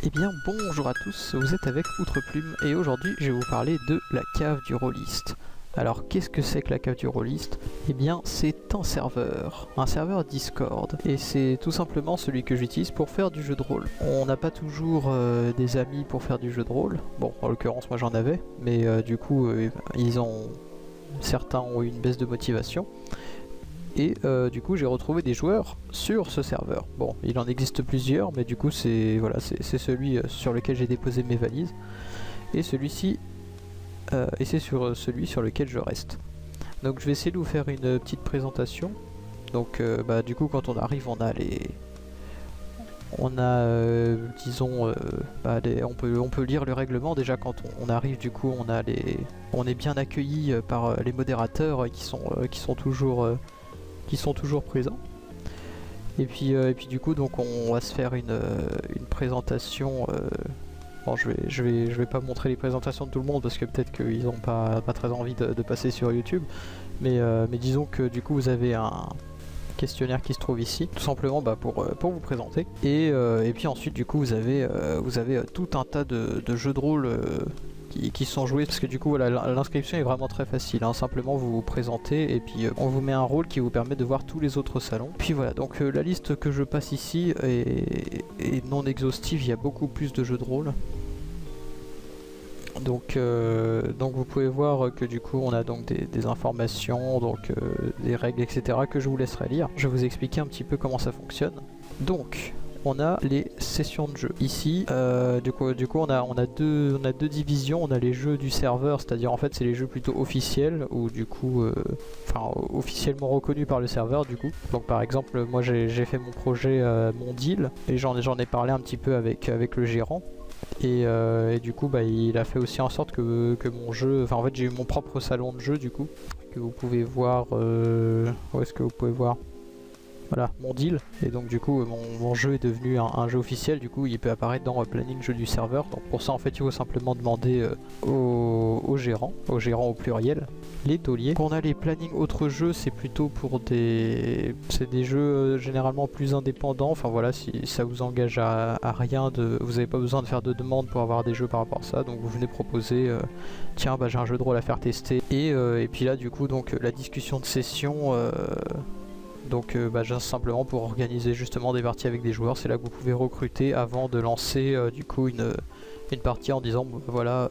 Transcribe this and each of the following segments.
Eh bien bonjour à tous, vous êtes avec Outreplum et aujourd'hui je vais vous parler de la cave du rôliste. Alors qu'est-ce que c'est que la cave du rôliste? Eh bien c'est un serveur Discord, et c'est tout simplement celui que j'utilise pour faire du jeu de rôle. On n'a pas toujours des amis pour faire du jeu de rôle, bon en l'occurrence moi j'en avais, mais du coup certains ont eu une baisse de motivation. Et du coup j'ai retrouvé des joueurs sur ce serveur. Bon, il en existe plusieurs, mais du coup c'est voilà, c'est celui sur lequel j'ai déposé mes valises. Et celui-ci, et c'est sur celui sur lequel je reste. Donc je vais essayer de vous faire une petite présentation. Donc du coup quand on arrive disons, on peut lire le règlement. Déjà quand on arrive, du coup on est bien accueilli par les modérateurs qui sont toujours présents. Et puis du coup donc on va se faire une présentation. Bon, je vais pas montrer les présentations de tout le monde parce que peut-être qu'ils n'ont pas très envie de passer sur YouTube, mais disons que du coup vous avez un questionnaire qui se trouve ici, tout simplement pour vous présenter. Et puis ensuite du coup vous avez tout un tas de jeux de rôle qui sont joués, parce que du coup voilà, l'inscription est vraiment très facile, hein. Simplement vous vous présentez et puis on vous met un rôle qui vous permet de voir tous les autres salons. Puis voilà, donc la liste que je passe ici est non exhaustive, il y a beaucoup plus de jeux de rôle. Donc vous pouvez voir que du coup on a donc des informations, donc des règles, etc. que je vous laisserai lire. Je vais vous expliquer un petit peu comment ça fonctionne. Donc on a les sessions de jeu. Ici, du coup on a deux divisions. On a les jeux du serveur, c'est-à-dire en fait c'est les jeux plutôt officiels, ou du coup, officiellement reconnus par le serveur du coup. Donc par exemple, moi j'ai fait mon projet, mon deal, et j'en ai parlé un petit peu avec le gérant. Et du coup il a fait aussi en sorte que mon jeu, en fait j'ai eu mon propre salon de jeu du coup, que vous pouvez voir, où est-ce que vous pouvez voir? Voilà, mon deal. Et donc du coup mon jeu est devenu un jeu officiel, du coup il peut apparaître dans planning jeu du serveur. Donc pour ça en fait il faut simplement demander au gérant au pluriel, les tauliers. Quand on a les plannings autres jeux, c'est plutôt pour des jeux généralement plus indépendants. Enfin voilà, si ça vous engage à rien, vous n'avez pas besoin de faire de demande pour avoir des jeux par rapport à ça. Donc vous venez proposer, tiens j'ai un jeu de rôle à faire tester. Et puis là du coup donc la discussion de session, juste simplement pour organiser justement des parties avec des joueurs. C'est là que vous pouvez recruter avant de lancer du coup une partie en disant voilà,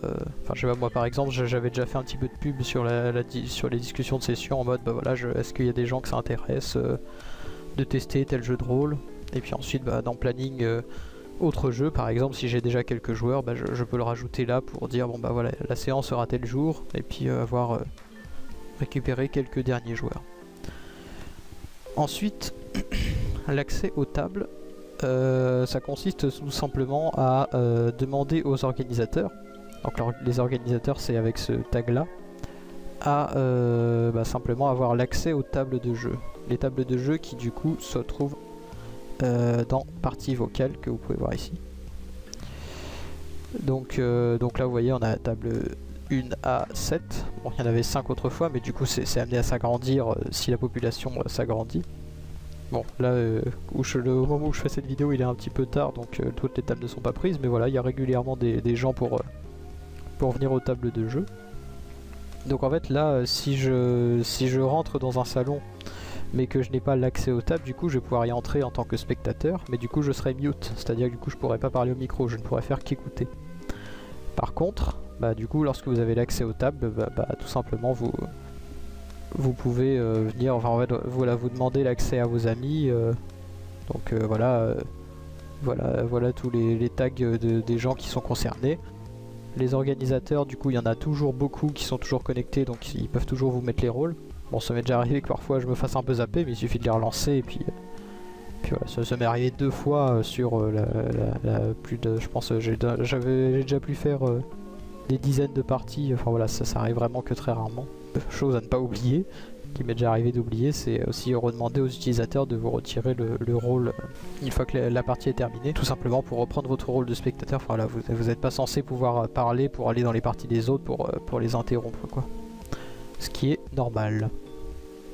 je sais pas, moi par exemple j'avais déjà fait un petit peu de pub sur les discussions de session en mode voilà, est-ce qu'il y a des gens que ça intéresse de tester tel jeu de rôle. Et puis ensuite dans planning autre jeu, par exemple si j'ai déjà quelques joueurs, je peux le rajouter là pour dire bon voilà, la séance sera tel jour, et puis avoir récupéré quelques derniers joueurs. Ensuite, l'accès aux tables, ça consiste tout simplement à demander aux organisateurs, donc les organisateurs c'est avec ce tag là, à simplement avoir l'accès aux tables de jeu. Les tables de jeu qui du coup se trouvent dans partie vocale, que vous pouvez voir ici. Donc là vous voyez on a la table 1 à 7, bon il y en avait 5 autrefois, mais du coup c'est amené à s'agrandir si la population s'agrandit. Bon là au moment où je fais cette vidéo il est un petit peu tard, donc toutes les tables ne sont pas prises, mais voilà, il y a régulièrement des gens pour venir aux tables de jeu. Donc en fait là si je rentre dans un salon mais que je n'ai pas l'accès aux tables, du coup je vais pouvoir y entrer en tant que spectateur, mais du coup je serai mute, c'est-à-dire que du coup je pourrais pas parler au micro, je ne pourrais faire qu'écouter. Par contre, du coup lorsque vous avez l'accès aux tables, tout simplement vous pouvez venir, en fait voilà, vous demandez l'accès à vos amis, voilà tous les tags des gens qui sont concernés. Les organisateurs, du coup il y en a toujours beaucoup qui sont toujours connectés, donc ils peuvent toujours vous mettre les rôles. Bon, ça m'est déjà arrivé que parfois je me fasse un peu zapper, mais il suffit de les relancer, et puis voilà, ça m'est arrivé 2 fois sur plus de, je pense, j'ai déjà pu faire des dizaines de parties. Enfin voilà, ça arrive vraiment que très rarement. Chose à ne pas oublier, qui m'est déjà arrivé d'oublier, c'est aussi redemander aux utilisateurs de vous retirer le rôle une fois que la partie est terminée, tout simplement pour reprendre votre rôle de spectateur. Enfin, voilà, vous n'êtes pas censé pouvoir parler pour aller dans les parties des autres pour les interrompre, quoi. Ce qui est normal.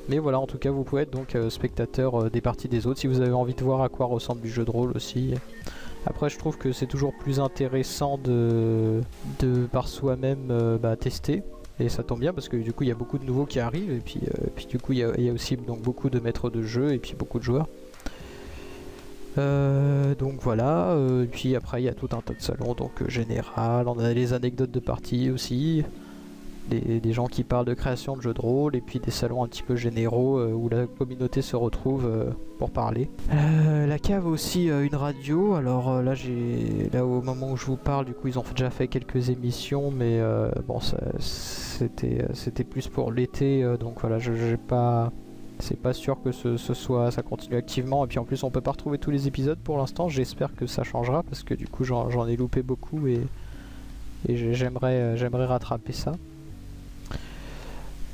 Mais voilà, en tout cas vous pouvez être donc spectateur des parties des autres si vous avez envie de voir à quoi ressemble du jeu de rôle aussi. Après je trouve que c'est toujours plus intéressant de par soi-même tester. Et ça tombe bien parce que du coup il y a beaucoup de nouveaux qui arrivent et puis du coup il y a aussi donc beaucoup de maîtres de jeu et puis beaucoup de joueurs. Donc voilà, et puis après il y a tout un tas de salons, donc général, on a les anecdotes de partie aussi, des gens qui parlent de création de jeux de rôle, et puis des salons un petit peu généraux où la communauté se retrouve pour parler. La cave aussi une radio, alors là au moment où je vous parle, du coup ils ont déjà fait quelques émissions, mais bon c'était plus pour l'été, donc voilà, j'ai pas... C'est pas sûr que ça continue activement, et puis en plus on peut pas retrouver tous les épisodes pour l'instant. J'espère que ça changera parce que du coup j'en ai loupé beaucoup et j'aimerais rattraper ça.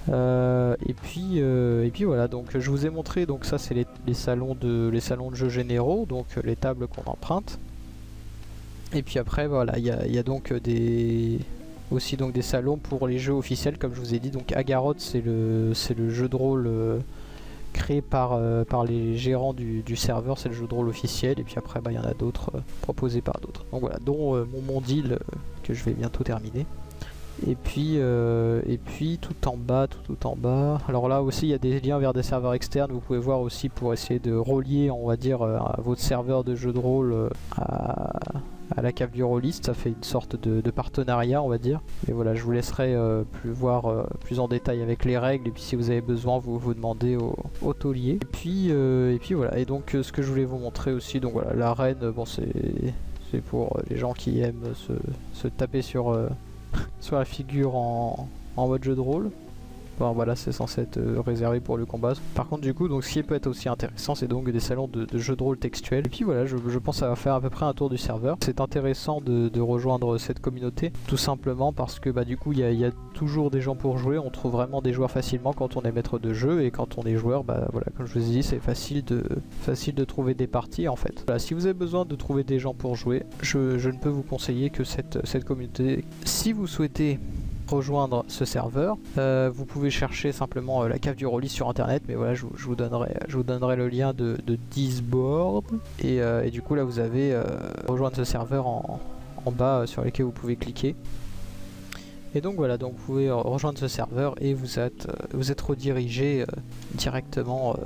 Et puis voilà, donc je vous ai montré, donc ça c'est les salons de jeux généraux, donc les tables qu'on emprunte. Et puis après voilà, il y a donc aussi donc des salons pour les jeux officiels, comme je vous ai dit. Donc Agarod c'est le jeu de rôle créé par les gérants du serveur, c'est le jeu de rôle officiel, et puis après il y en a d'autres proposés par d'autres. Donc voilà, dont mon Mondil que je vais bientôt terminer. Et puis tout en bas, alors là aussi il y a des liens vers des serveurs externes, vous pouvez voir aussi pour essayer de relier, on va dire, votre serveur de jeu de rôle à la cave du rôliste. Ça fait une sorte de partenariat, on va dire. Mais voilà, je vous laisserai voir plus en détail avec les règles, et puis si vous avez besoin, vous demandez au taulier. Et puis voilà, et donc ce que je voulais vous montrer aussi, donc voilà, l'arène, bon c'est pour les gens qui aiment se taper sur la figure en mode jeu de rôle. Enfin, voilà, c'est censé être réservé pour le combat. Par contre du coup, donc ce qui peut être aussi intéressant, c'est donc des salons de jeux de rôle textuels. Et puis voilà, je pense que ça va faire à peu près un tour du serveur. C'est intéressant de rejoindre cette communauté, tout simplement parce que du coup il y a toujours des gens pour jouer. On trouve vraiment des joueurs facilement quand on est maître de jeu, et quand on est joueur, voilà, comme je vous ai dit, c'est facile de trouver des parties en fait. Voilà, si vous avez besoin de trouver des gens pour jouer, je ne peux vous conseiller que cette communauté. Si vous souhaitez rejoindre ce serveur, vous pouvez chercher simplement la cave du rôliste sur internet, mais voilà, je vous donnerai le lien de Discord, et du coup là vous avez rejoindre ce serveur en bas sur lequel vous pouvez cliquer. Et donc voilà, donc vous pouvez rejoindre ce serveur et vous êtes redirigé directement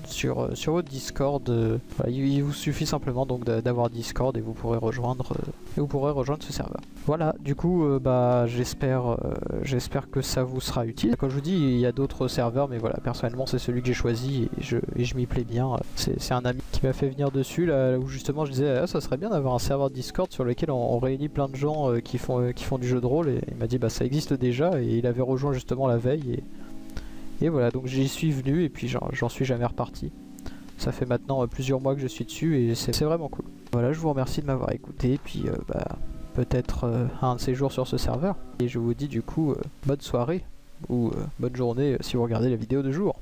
sur votre Discord. Voilà, il vous suffit simplement donc d'avoir Discord, et vous pourrez rejoindre ce serveur. Voilà, du coup j'espère que ça vous sera utile. Comme je vous dis, il y a d'autres serveurs, mais voilà, personnellement c'est celui que j'ai choisi, et je m'y plais bien. C'est un ami qui m'a fait venir dessus, là où justement je disais ça serait bien d'avoir un serveur Discord sur lequel on réunit plein de gens qui font du jeu de rôle, et il m'a dit ça existe déjà, et il avait rejoint justement la veille, et voilà, donc j'y suis venu, et puis j'en suis jamais reparti. Ça fait maintenant plusieurs mois que je suis dessus, et c'est vraiment cool. Voilà, je vous remercie de m'avoir écouté, et puis peut-être un de ces jours sur ce serveur. Et je vous dis du coup bonne soirée, ou bonne journée si vous regardez la vidéo de jour.